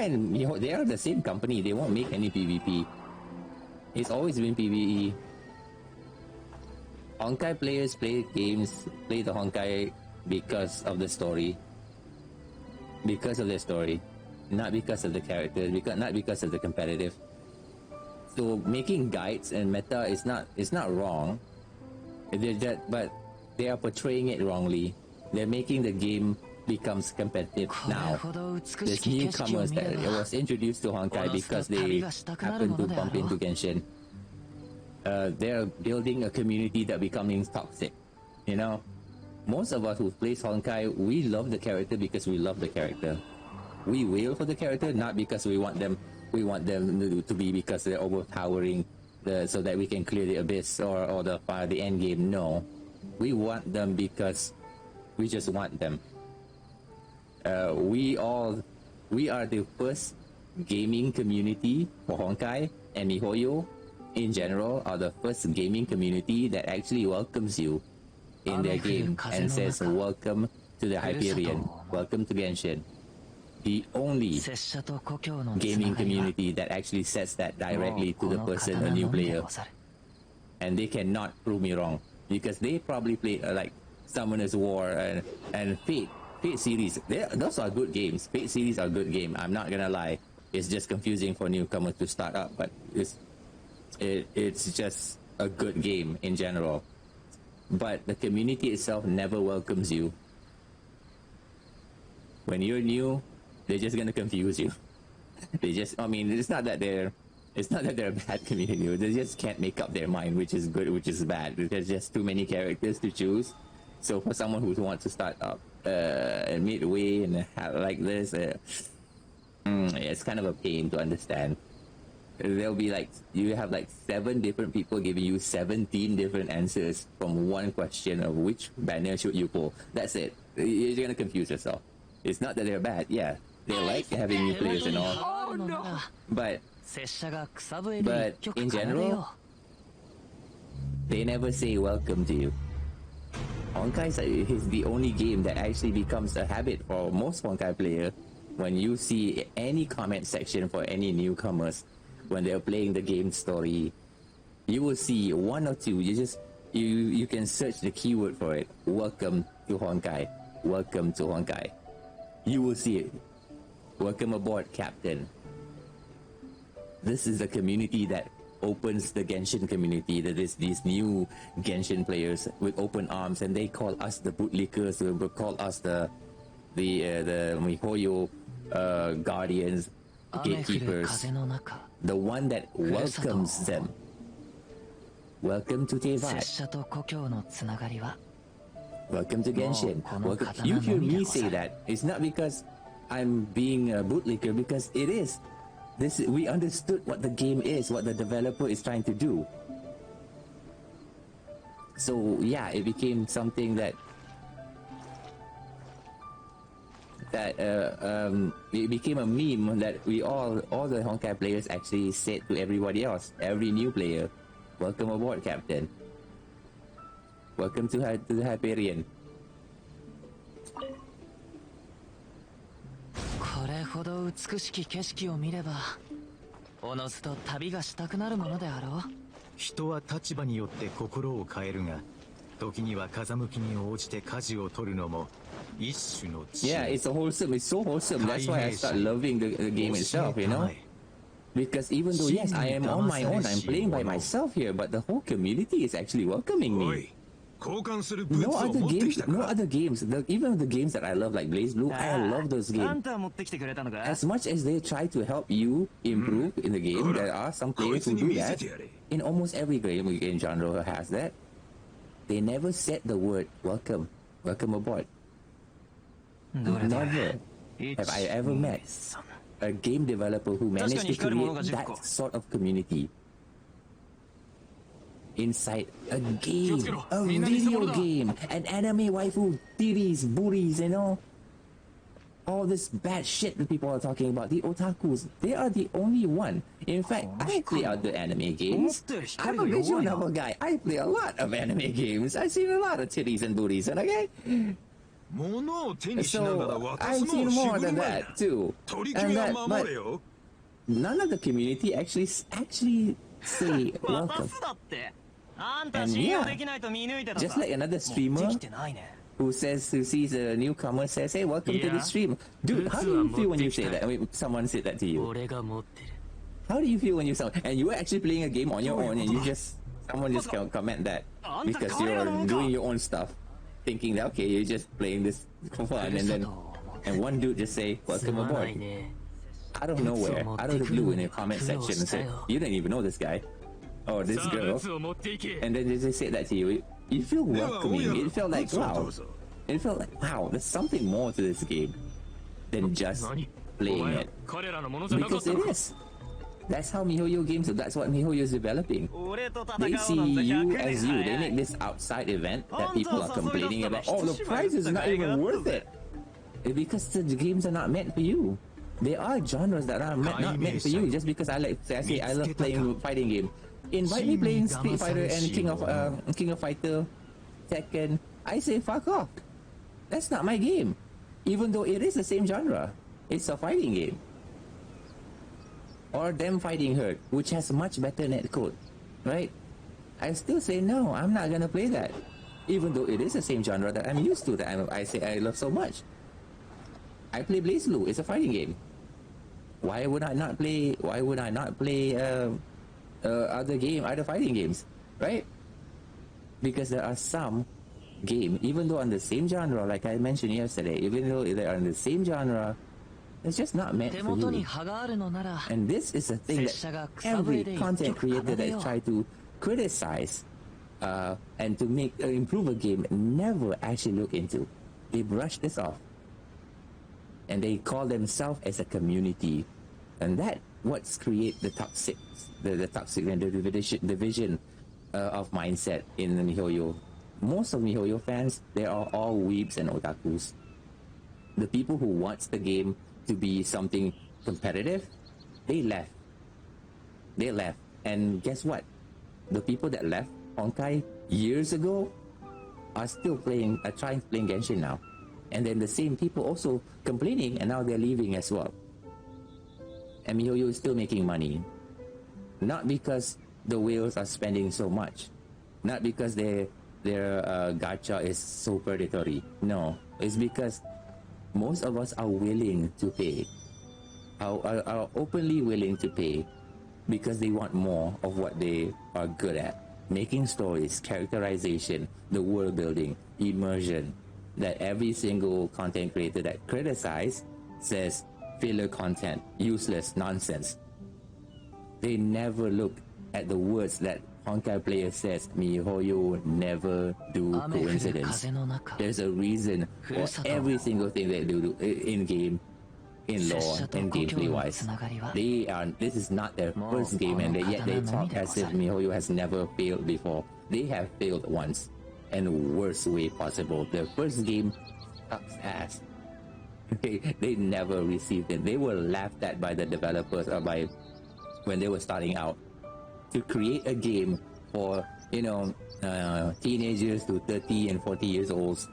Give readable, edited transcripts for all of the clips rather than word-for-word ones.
Honkai and they are the same company. They won't make any PvP. It's always been PvE. Honkai players play the Honkai because of the story. Because of their story. Not because of the characters, not because of the competitive. So making guides and meta is not wrong. But they are portraying it wrongly. They're making the game becomes competitive now. There's newcomers that was introduced to Honkai because they happen to bump into Genshin. They're building a community that becoming toxic. You know, most of us who plays Honkai, we love the character because we love the character. We wail for the character not because we want them to be because they're overpowering, so that we can clear the abyss or the end game. No, we want them because we just want them. We are the first gaming community for Honkai, and MiHoYo in general are the first gaming community that actually welcomes you in their game and says welcome to the Hyperion, welcome to Genshin. The only gaming community that actually says that directly to the person, a new player. And they cannot prove me wrong, because they probably played like Summoner's War and Fate series. Those are good games. Fate series are good game. I'm not gonna lie. It's just confusing for newcomers to start up, but it's just a good game in general. But the community itself never welcomes you. When you're new, they're just gonna confuse you. I mean, it's not that they're a bad community. They just can't make up their mind, which is good, which is bad. There's just too many characters to choose. So for someone who wants to start up midway and like this, it's kind of a pain to understand. There'll be like, you have like 7 different people giving you 17 different answers from one question of which banner should you pull. That's it. You're gonna confuse yourself. It's not that they're bad. Yeah, they like having new players and all. Oh no! But in general, they never say welcome to you. Honkai is the only game that actually becomes a habit for most Honkai players. When you see any comment section for any newcomers, when they're playing the game story, you will see 1 or 2. You can search the keyword for it. Welcome to Honkai. Welcome to Honkai. You will see it. Welcome aboard, Captain. This is the community that opens the Genshin community. That is these new Genshin players with open arms, and they call us the bootlickers. They call us the MiHoYo guardians, gatekeepers. The one that welcomes them. Welcome to Tevat. Welcome to Genshin. Welcome. You hear me say that. It's not because I'm being a bootlicker, because it is. We understood what the game is, what the developer is trying to do. So yeah, it became something that it became a meme that all the Honkai players actually said to everybody else, every new player, welcome aboard, Captain. Welcome to the Hyperion. これほど美しき景色を見ればおのずと旅がしたくなるものであろう。人は立場によって心を変えるが、時には風向きに応じて舵を取るのも一種の知恵。 Yeah, it's so wholesome. That's why I start loving the game itself, you know? Because even though, yes, I am on my own, I'm playing by myself here, but the whole community is actually welcoming me. No other games, even the games that I love, like Blaze Blue, I love those games. As much as they try to help you improve in the game, there are some players who do that. In almost every game genre has that. They never said the word welcome aboard. Never have I ever met a game developer who managed to create that sort of community inside a game, a video game, an anime waifu, titties, booties, you know, all this bad shit that people are talking about. The otakus, they are the only one. In fact, I play other anime games. I'm a visual novel guy. I play a lot of anime games. I've seen a lot of titties and booties, and okay, So I've seen more than that too. And that, but none of the community actually say welcome. And yeah, just like another streamer who sees a newcomer says, hey, welcome to the stream. Dude, how do you feel when you say that? I mean, someone said that to you. How do you feel when and you were actually playing a game on your own and someone just can comment that because you're doing your own stuff, thinking that, okay, you're just playing this for fun, and one dude just say, welcome aboard. Out of nowhere, out of the blue in the comment section and say, you don't even know this guy or this girl, and then they just say that to you. You feel welcoming. It felt like, wow. It felt like, wow, there's something more to this game than just playing it. Because it is. That's how MiHoYo games, that's what MiHoYo is developing. They see you as you. They make this outside event that people are complaining about. Oh, the price is not even worth it. Because the games are not meant for you. There are genres that are not meant for you. Just because I love playing fighting game. Invite me playing Street Fighter and King of Fighter, Tekken. I say fuck off. That's not my game. Even though it is the same genre. It's a fighting game. Or Them Fighting Herd, which has much better netcode, right? I still say no, I'm not gonna play that. Even though it is the same genre that I'm used to, that I say I love so much. I play BlazBlue, it's a fighting game. Why would I not play other fighting games, right? Because there are some game, even though on the same genre, like I mentioned yesterday, even though they are in the same genre, it's just not meant for you. And this is a thing that every content creator that try to criticize and to make improve a game never actually look into. They brush this off. And they call themselves as a community. And that what's create the toxic and the division of mindset in the MiHoYo. Most of MiHoYo fans, they are all weebs and otakus. The people who wants the game to be something competitive, they left. And guess what? The people that left Honkai years ago are still trying to play Genshin now. And then the same people also complaining, and now they're leaving as well. And MiHoYo is still making money. Not because the whales are spending so much. Not because their gacha is so predatory. No, it's because most of us are willing to pay. Are openly willing to pay because they want more of what they are good at. Making stories, characterization, the world building, immersion. That every single content creator that criticize says filler content, useless nonsense. They never look at the words that Honkai player says, MiHoYo never do coincidence. There's a reason for every single thing they do in game, in lore, and gameplay wise. This is not their first game, and yet they talk as if MiHoYo has never failed before. They have failed once, in the worst way possible. Their first game sucks ass. They never received it. They were laughed at by the developers or by when they were starting out to create a game for teenagers to 30 and 40 years olds,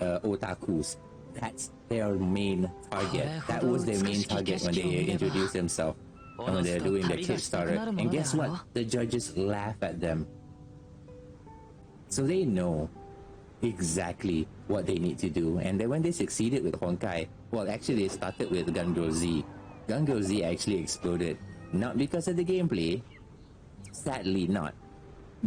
otakus. That's their main target. That was their main target when they introduced themselves and when they're doing their Kickstarter. And guess what? The judges laugh at them. So they know exactly what they need to do. And then when they succeeded with Honkai, well, actually they started with Gun Girl Z. Gun Girl Z actually exploded. Not because of the gameplay, sadly not.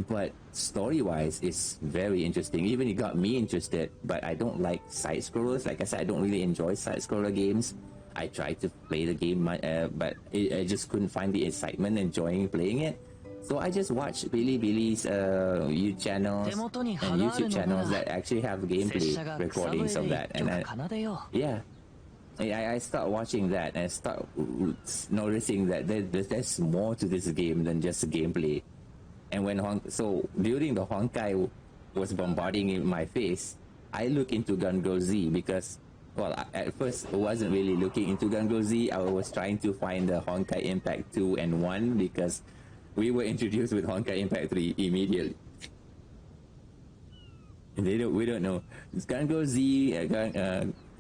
But story-wise, it's very interesting. Even it got me interested, but I don't like side-scrollers. Like I said, I don't really enjoy side-scroller games. I tried to play the game, but I just couldn't find the excitement enjoying playing it. So I just watched Billy's YouTube channels and YouTube channels that actually have gameplay recordings of that. And I start watching that and I start noticing that there's more to this game than just gameplay. And during the Honkai was bombarding in my face, I look into Gun Girl Z because, well, at first I wasn't really looking into Gun Girl Z. I was trying to find the Honkai Impact 2 and 1 because we were introduced with Honkai Impact 3 immediately. We don't know. It's Gungo Z,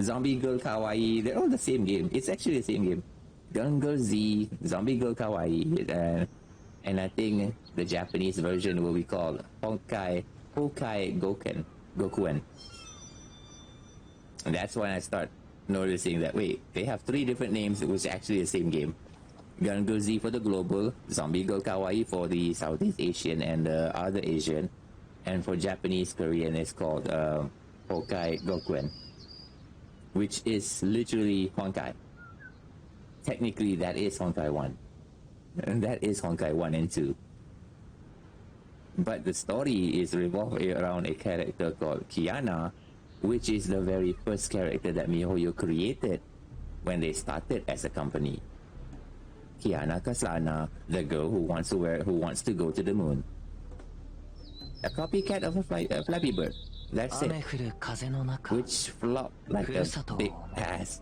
Zombie Girl Kawaii. They're all the same game. It's actually the same game. Gungo Z, Zombie Girl Kawaii, and I think the Japanese version will be called Hokai Gokuen. And that's when I start noticing that wait, they have 3 different names, which is actually the same game. Gungo Z for the global, Zombie Girl Kawaii for the Southeast Asian and the other Asian, and for Japanese Korean it's called Hokai Gokuen, which is literally Honkai. Technically that is Honkai 1. And that is Honkai 1 and 2. But the story is revolving around a character called Kiana, which is the very first character that MiHoYo created when they started as a company. Kiana Kasana, the girl who wants to go to the moon. A copycat of a Flappy Bird. That's it. Which flopped like a big ass.